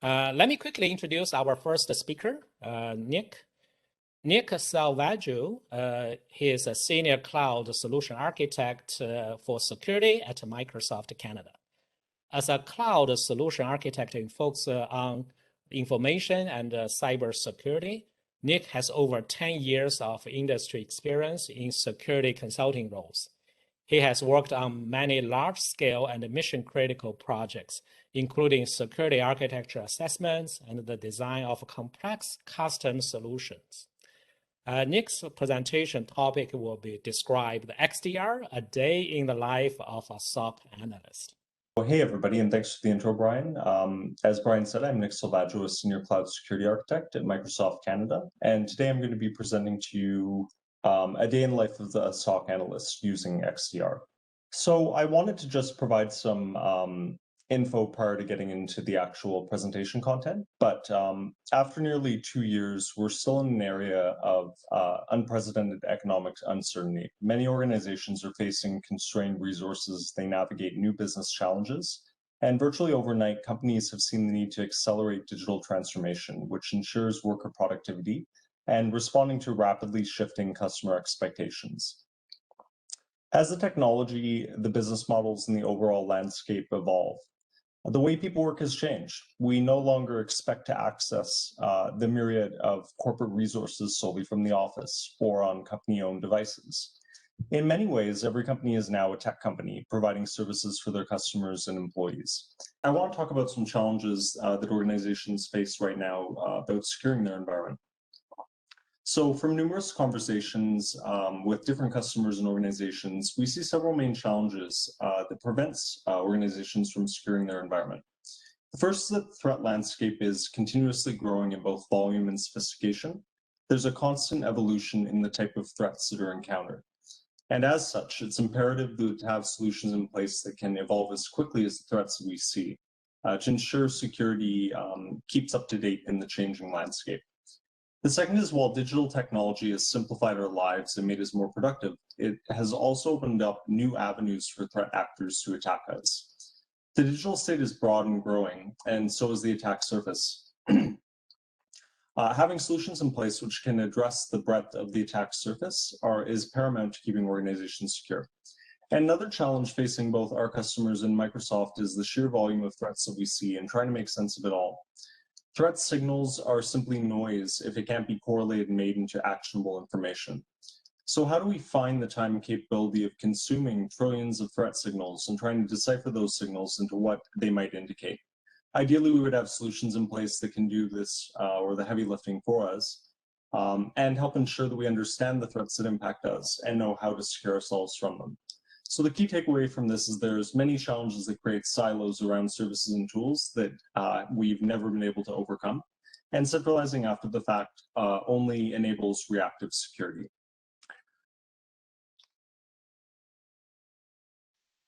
Let me quickly introduce our first speaker, Nick. Nick Selvaggio, he is a senior cloud solution architect for security at Microsoft Canada. As a cloud solution architect and focus on information and cyber security, Nick has over 10 years of industry experience in security consulting roles. He has worked on many large-scale and mission-critical projects, including security architecture assessments and the design of complex custom solutions. Nick's presentation topic will be described XDR, a day in the life of a SOC analyst. Well, hey, everybody, and thanks for the intro, Brian. As Brian said, I'm Nick Selvaggio, a Senior Cloud Security Architect at Microsoft Canada, and today I'm going to be presenting to you a day in the life of the SOC analyst using XDR. So I wanted to just provide some info prior to getting into the actual presentation content, but after nearly 2 years, we're still in an area of unprecedented economic uncertainty. Many organizations are facing constrained resources, they navigate new business challenges, and virtually overnight, companies have seen the need to accelerate digital transformation, which ensures worker productivity and responding to rapidly shifting customer expectations. As the technology, the business models, and the overall landscape evolve, the way people work has changed. We no longer expect to access the myriad of corporate resources solely from the office or on company-owned devices. In many ways, every company is now a tech company providing services for their customers and employees. I want to talk about some challenges that organizations face right now about securing their environment. So from numerous conversations with different customers and organizations, we see several main challenges that prevents organizations from securing their environment. The first is that the threat landscape is continuously growing in both volume and sophistication. There's a constant evolution in the type of threats that are encountered. And as such, it's imperative to have solutions in place that can evolve as quickly as the threats that we see to ensure security keeps up to date in the changing landscape. The second is, while digital technology has simplified our lives and made us more productive, it has also opened up new avenues for threat actors to attack us. The digital state is broad and growing, and so is the attack surface. Having solutions in place which can address the breadth of the attack surface is paramount to keeping organizations secure. And another challenge facing both our customers and Microsoft is the sheer volume of threats that we see and trying to make sense of it all. Threat signals are simply noise if it can't be correlated and made into actionable information. So how do we find the time and capability of consuming trillions of threat signals and trying to decipher those signals into what they might indicate? Ideally, we would have solutions in place that can do this or the heavy lifting for us and help ensure that we understand the threats that impact us and know how to secure ourselves from them. So the key takeaway from this is there's many challenges that create silos around services and tools that we've never been able to overcome. And centralizing after the fact only enables reactive security.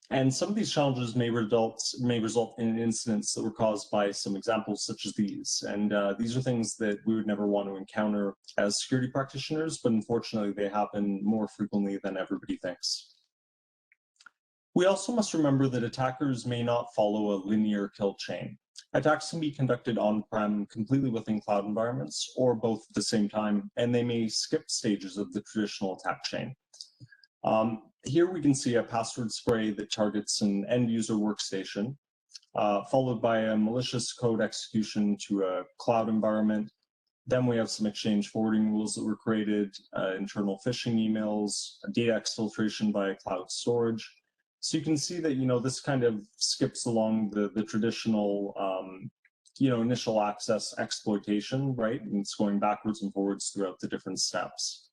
And some of these challenges may result in incidents that were caused by some examples such as these. And these are things that we would never want to encounter as security practitioners, but unfortunately they happen more frequently than everybody thinks. We also must remember that attackers may not follow a linear kill chain. Attacks can be conducted on-prem, completely within cloud environments, or both at the same time, and they may skip stages of the traditional attack chain. Here we can see a password spray that targets an end-user workstation, followed by a malicious code execution to a cloud environment. Then we have some exchange forwarding rules that were created, internal phishing emails, data exfiltration via cloud storage. So you can see that, this kind of skips along the traditional, initial access exploitation, right? And it's going backwards and forwards throughout the different steps.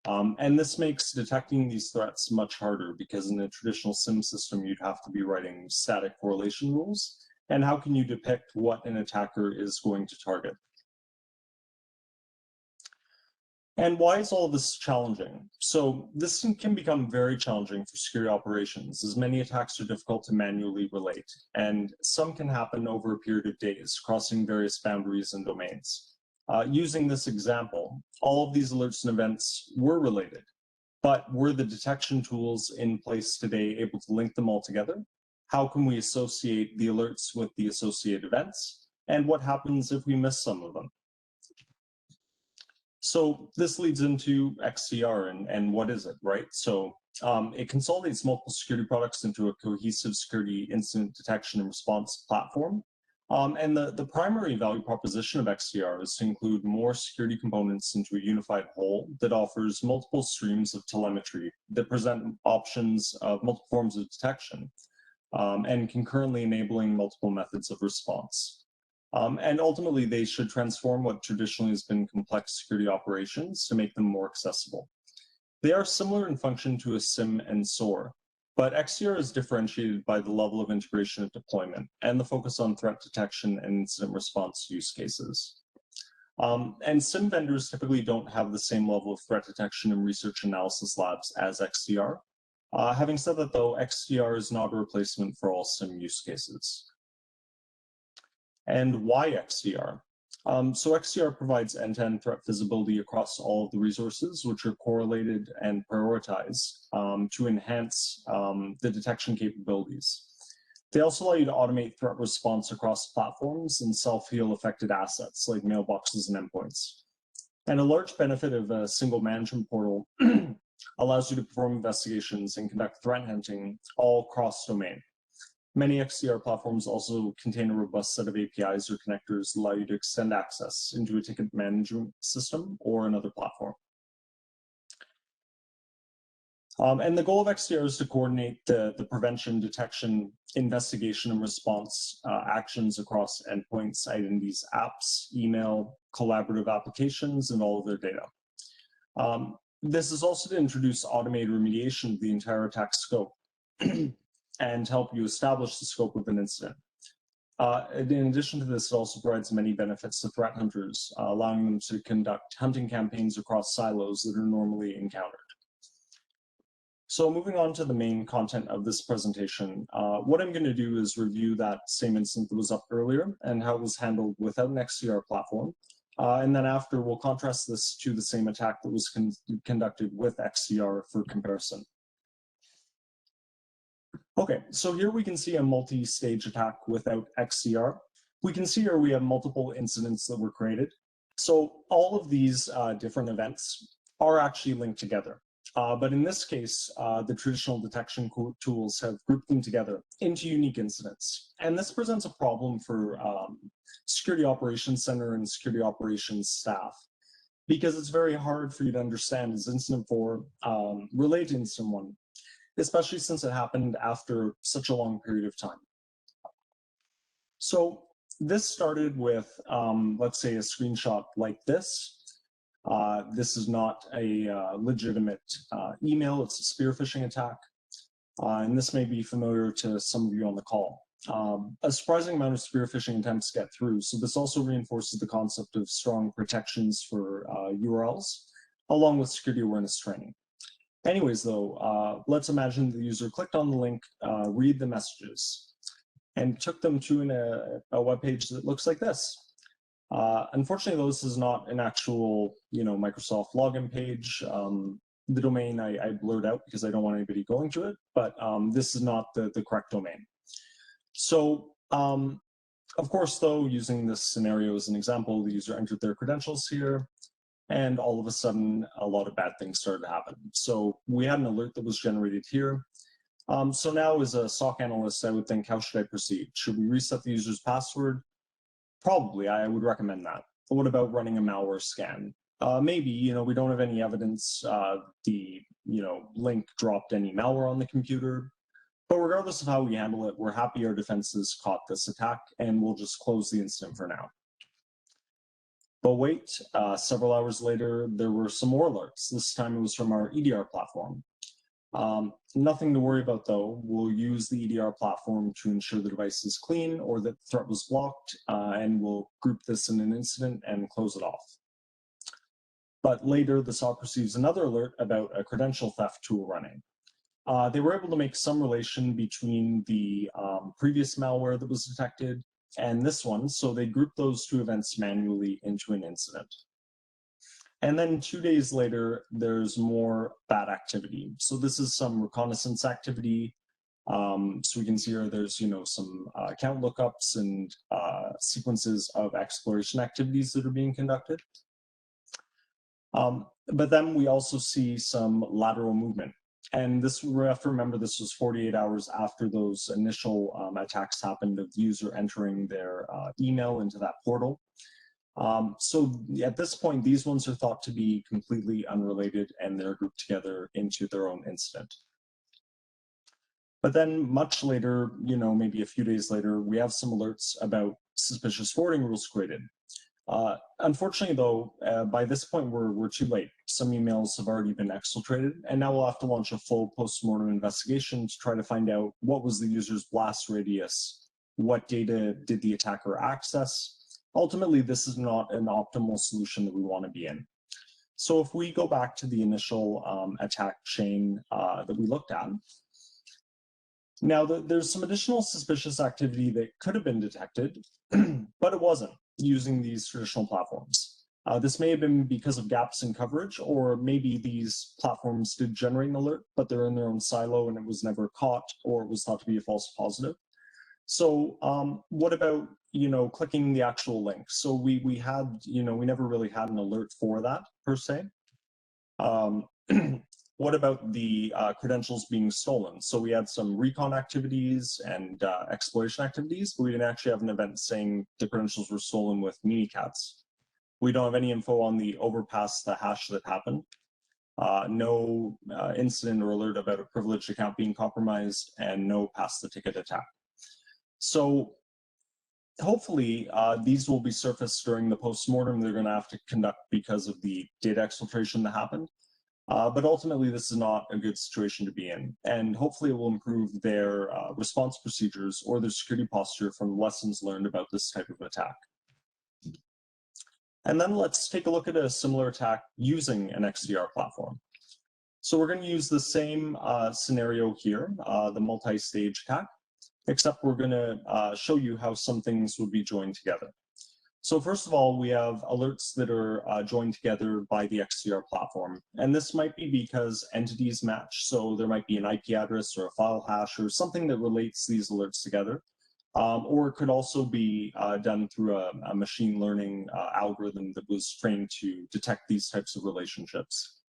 And this makes detecting these threats much harder because in a traditional SIM system, you'd have to be writing static correlation rules. And how can you depict what an attacker is going to target? And why is all of this challenging? So this can become very challenging for security operations, as many attacks are difficult to manually relate, and some can happen over a period of days, crossing various boundaries and domains. Using this example, all of these alerts and events were related, but were the detection tools in place today able to link them all together? How can we associate the alerts with the associated events? and what happens if we miss some of them. So this leads into XDR, and what is it, right? So it consolidates multiple security products into a cohesive security incident detection and response platform. And the primary value proposition of XDR is to include more security components into a unified whole that offers multiple streams of telemetry that present options of multiple forms of detection, and concurrently enabling multiple methods of response. And ultimately, they should transform what traditionally has been complex security operations to make them more accessible. They are similar in function to a SIEM and SOAR, but XDR is differentiated by the level of integration and deployment and the focus on threat detection and incident response use cases. And SIEM vendors typically don't have the same level of threat detection and research analysis labs as XDR. Having said that, though, XDR is not a replacement for all SIEM use cases. And why XDR? So XDR provides end-to-end threat visibility across all of the resources, which are correlated and prioritized to enhance the detection capabilities. They also allow you to automate threat response across platforms and self-heal affected assets like mailboxes and endpoints. And a large benefit of a single management portal allows you to perform investigations and conduct threat hunting all cross-domain. Many XDR platforms also contain a robust set of APIs or connectors that allow you to extend access into a ticket management system or another platform. And the goal of XDR is to coordinate the prevention, detection, investigation, and response actions across endpoints, identities, apps, email, collaborative applications, and all of their data. This is also to introduce automated remediation of the entire attack scope and help you establish the scope of an incident. In addition to this, it also provides many benefits to threat hunters, allowing them to conduct hunting campaigns across silos that are normally encountered. So moving on to the main content of this presentation, what I'm going to do is review that same incident that was up earlier and how it was handled without an XDR platform. And then after, we'll contrast this to the same attack that was conducted with XDR for comparison. Okay, so here we can see a multi-stage attack without XDR. We can see here we have multiple incidents that were created. So all of these different events are actually linked together. But in this case, the traditional detection tools have grouped them together into unique incidents. And this presents a problem for security operations center and security operations staff, because it's very hard for you to understand, is incident 4 related to incident 1, especially since it happened after such a long period of time. So this started with, let's say, a screenshot like this. This is not a legitimate email, it's a spear phishing attack. And this may be familiar to some of you on the call. A surprising amount of spear phishing attempts get through, so this also reinforces the concept of strong protections for URLs, along with security awareness training. Anyways, though, let's imagine the user clicked on the link, read the messages, and took them to a web page that looks like this. Unfortunately, though, this is not an actual, Microsoft login page. The domain I blurred out because I don't want anybody going to it, but this is not the correct domain. So, of course, though, using this scenario as an example, the user entered their credentials here, and all of a sudden, a lot of bad things started to happen. So we had an alert that was generated here. So now as a SOC analyst, I would think, how should I proceed? Should we reset the user's password? Probably, I would recommend that. But what about running a malware scan? Maybe, we don't have any evidence the link dropped any malware on the computer. But regardless of how we handle it, we're happy our defenses caught this attack, and we'll just close the incident for now. But wait, several hours later, there were some more alerts. This time it was from our EDR platform. Nothing to worry about, though. We'll use the EDR platform to ensure the device is clean or that the threat was blocked, and we'll group this in an incident and close it off. But later, the SOC receives another alert about a credential theft tool running. They were able to make some relation between the previous malware that was detected and this one, so they grouped those two events manually into an incident. And then 2 days later, there's more bad activity. So this is some reconnaissance activity. So we can see here there's, some account lookups and sequences of exploration activities that are being conducted. But then we also see some lateral movement. And this, we have to remember, this was 48 hours after those initial attacks happened of the user entering their email into that portal. So at this point, these ones are thought to be completely unrelated, and they're grouped together into their own incident. But then much later, maybe a few days later, we have some alerts about suspicious forwarding rules created. Unfortunately, though, by this point, we're too late. Some emails have already been exfiltrated, and now we'll have to launch a full post-mortem investigation to try to find out what was the user's blast radius, what data did the attacker access. Ultimately, this is not an optimal solution that we want to be in. So if we go back to the initial attack chain that we looked at, now there's some additional suspicious activity that could have been detected, but it wasn't using these traditional platforms. This may have been because of gaps in coverage, or maybe these platforms did generate an alert, but they're in their own silo and it was never caught, or it was thought to be a false positive. So what about, clicking the actual link? So we had, we never really had an alert for that per se. What about the credentials being stolen? So we had some recon activities and exploration activities, but we didn't actually have an event saying the credentials were stolen with Mimikatz. We don't have any info on the overpass, the hash that happened. No incident or alert about a privileged account being compromised, and no pass the ticket attack. So hopefully these will be surfaced during the post-mortem they're going to have to conduct because of the data exfiltration that happened. But ultimately, this is not a good situation to be in, and hopefully it will improve their response procedures or their security posture from lessons learned about this type of attack. And then let's take a look at a similar attack using an XDR platform. So we're going to use the same scenario here, the multi-stage attack, except we're going to show you how some things would be joined together. So first of all, we have alerts that are joined together by the XDR platform. And this might be because entities match. So there might be an IP address or a file hash or something that relates these alerts together. Or it could also be done through a machine learning algorithm that was trained to detect these types of relationships.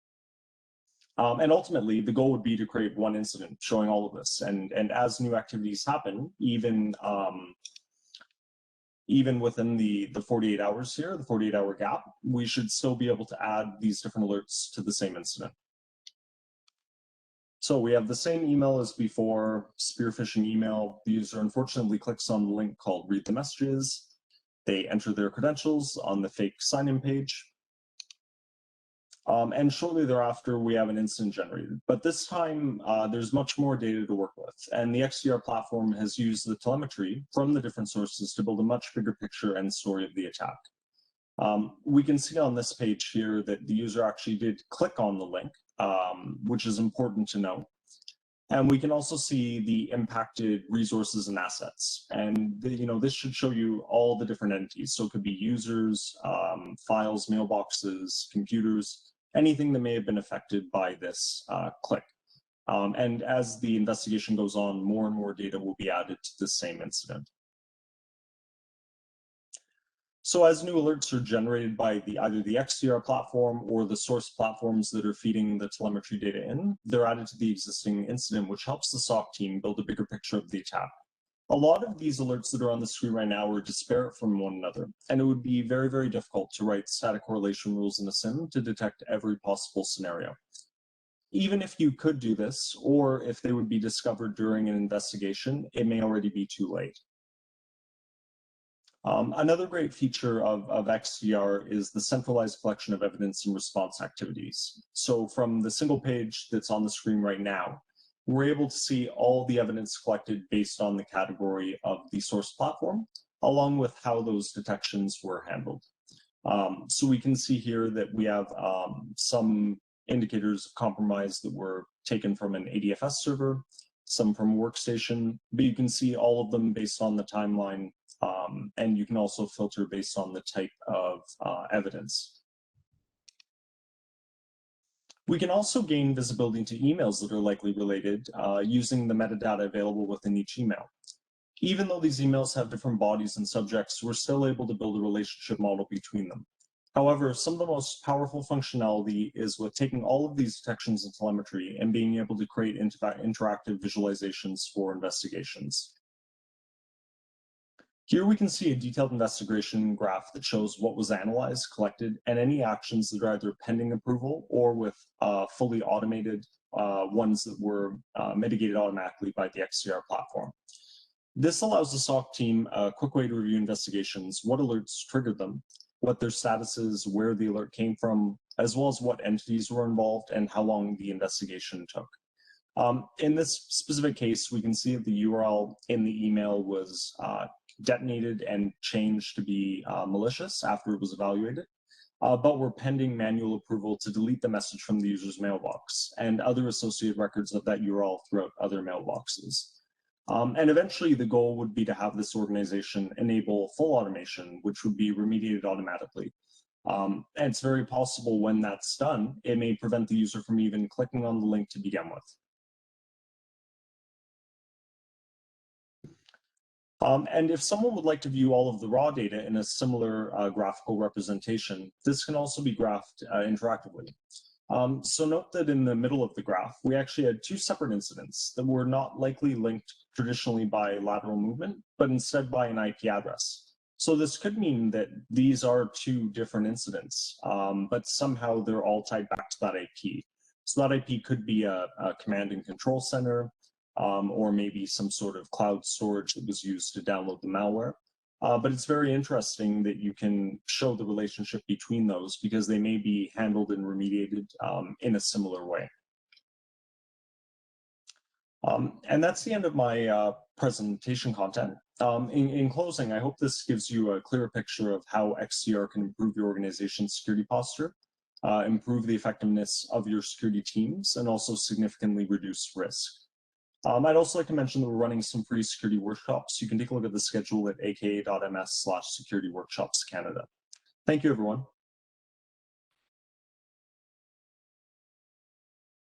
And ultimately, the goal would be to create one incident showing all of this. And as new activities happen, even within the 48 hours here, the 48-hour gap, we should still be able to add these different alerts to the same incident. So we have the same email as before, spear phishing email. The user unfortunately clicks on the link called read the messages. They enter their credentials on the fake sign-in page. And shortly thereafter, we have an incident generated. But this time, there's much more data to work with. And the XDR platform has used the telemetry from the different sources to build a much bigger picture and story of the attack. We can see on this page here that the user actually did click on the link, which is important to know. And we can also see the impacted resources and assets. And this should show you all the different entities. So it could be users, files, mailboxes, computers, anything that may have been affected by this click. And as the investigation goes on, more and more data will be added to the same incident. So as new alerts are generated by either the XDR platform or the source platforms that are feeding the telemetry data in, they're added to the existing incident, which helps the SOC team build a bigger picture of the attack. A lot of these alerts that are on the screen right now are disparate from one another, and it would be very, very difficult to write static correlation rules in a SIM to detect every possible scenario. Even if you could do this, or if they would be discovered during an investigation, it may already be too late. Another great feature of XDR is the centralized collection of evidence and response activities. So from the single page that's on the screen right now, we're able to see all the evidence collected based on the category of the source platform, along with how those detections were handled. So we can see here that we have some indicators of compromise that were taken from an ADFS server, some from a workstation, but you can see all of them based on the timeline, and you can also filter based on the type of evidence. We can also gain visibility into emails that are likely related using the metadata available within each email. Even though these emails have different bodies and subjects, we're still able to build a relationship model between them. However, some of the most powerful functionality is with taking all of these detections and telemetry and being able to create interactive visualizations for investigations. Here we can see a detailed investigation graph that shows what was analyzed, collected, and any actions that are either pending approval or with fully automated ones that were mitigated automatically by the XDR platform. This allows the SOC team a quick way to review investigations, what alerts triggered them, what their status is, where the alert came from, as well as what entities were involved and how long the investigation took. In this specific case, we can see that the URL in the email was detonated and changed to be malicious after it was evaluated, but we're pending manual approval to delete the message from the user's mailbox and other associated records of that URL throughout other mailboxes. And eventually the goal would be to have this organization enable full automation, which would be remediated automatically. And it's very possible when that's done, it may prevent the user from even clicking on the link to begin with. And if someone would like to view all of the raw data in a similar graphical representation, this can also be graphed interactively. So note that in the middle of the graph, we actually had two separate incidents that were not likely linked traditionally by lateral movement, but instead by an IP address. So this could mean that these are two different incidents, but somehow they're all tied back to that IP. So that IP could be a command and control center, or maybe some sort of cloud storage that was used to download the malware. But it's very interesting that you can show the relationship between those because they may be handled and remediated in a similar way. And that's the end of my presentation content. In closing, I hope this gives you a clearer picture of how XDR can improve your organization's security posture, improve the effectiveness of your security teams, and also significantly reduce risk. I'd also like to mention that we're running some free security workshops. You can take a look at the schedule at aka.ms/securityworkshopscanada. Thank you, everyone.